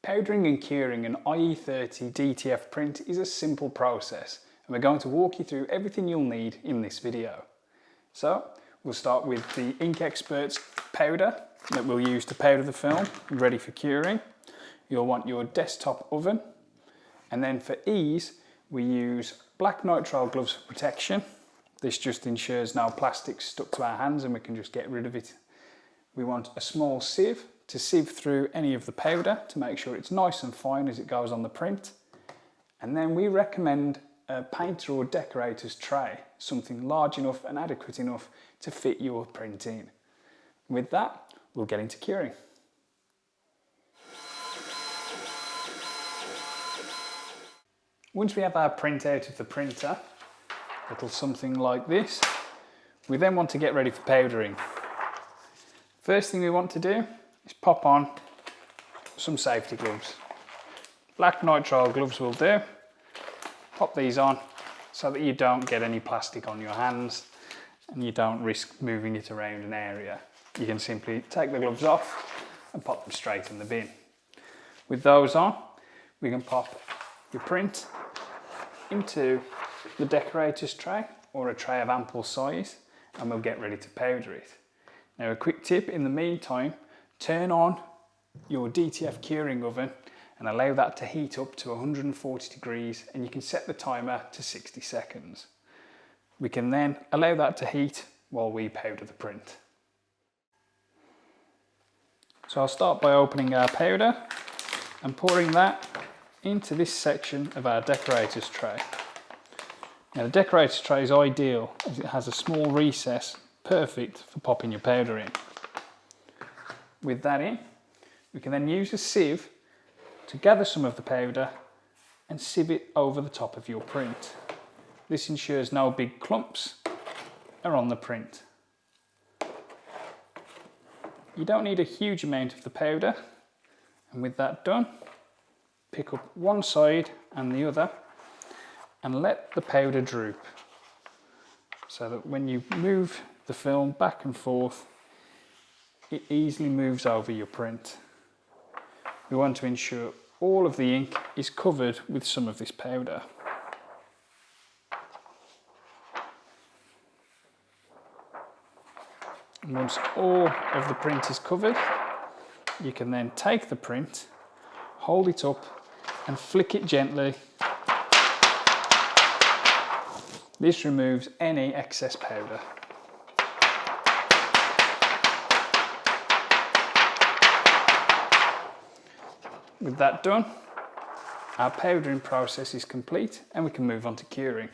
Powdering and curing an IE30 DTF print is a simple process, and we're going to walk you through everything you'll need in this video. So we'll start with the Ink Experts powder that we'll use to powder the film, ready for curing. You'll want your desktop oven, and then for ease we use black nitrile gloves for protection. This just ensures no plastic stuck to our hands and we can just get rid of it. We want a small sieve to sieve through any of the powder to make sure it's nice and fine as it goes on the print. And then we recommend a painter or decorator's tray, something large enough and adequate enough to fit your print in. With that, we'll get into curing. Once we have our print out of the printer, little something like this, we then want to get ready for powdering. First thing we want to do is pop on some safety gloves. Black nitrile gloves will do. Pop these on so that you don't get any plastic on your hands and you don't risk moving it around an area. You can simply take the gloves off and pop them straight in the bin. With those on, we can pop your print into the decorator's tray or a tray of ample size, and we'll get ready to powder it. Now, a quick tip in the meantime, turn on your DTF curing oven and allow that to heat up to 140 degrees, and you can set the timer to 60 seconds. We can then allow that to heat while we powder the print. So I'll start by opening our powder and pouring that into this section of our decorator's tray. Now, the decorator's tray is ideal as it has a small recess, perfect for popping your powder in. With that in, we can then use a sieve to gather some of the powder and sieve it over the top of your print. This ensures no big clumps are on the print. You don't need a huge amount of the powder, and with that done, pick up one side and the other and let the powder droop so that when you move the film back and forth, it easily moves over your print. We want to ensure all of the ink is covered with some of this powder. And once all of the print is covered, you can then take the print, hold it up and flick it gently. This removes any excess powder. With that done, our powdering process is complete and we can move on to curing.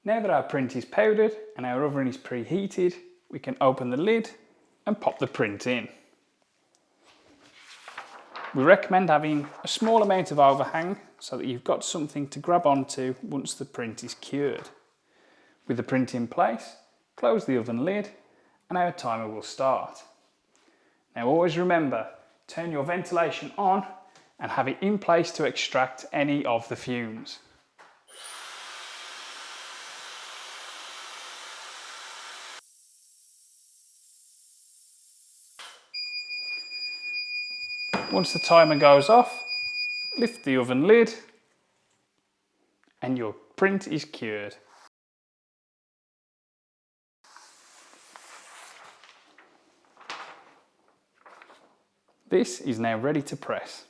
Now that our print is powdered and our oven is preheated, we can open the lid and pop the print in. We recommend having a small amount of overhang so that you've got something to grab onto once the print is cured. With the print in place, close the oven lid and our timer will start. Now, always remember, turn your ventilation on and have it in place to extract any of the fumes. Once the timer goes off, lift the oven lid and your print is cured. This is now ready to press.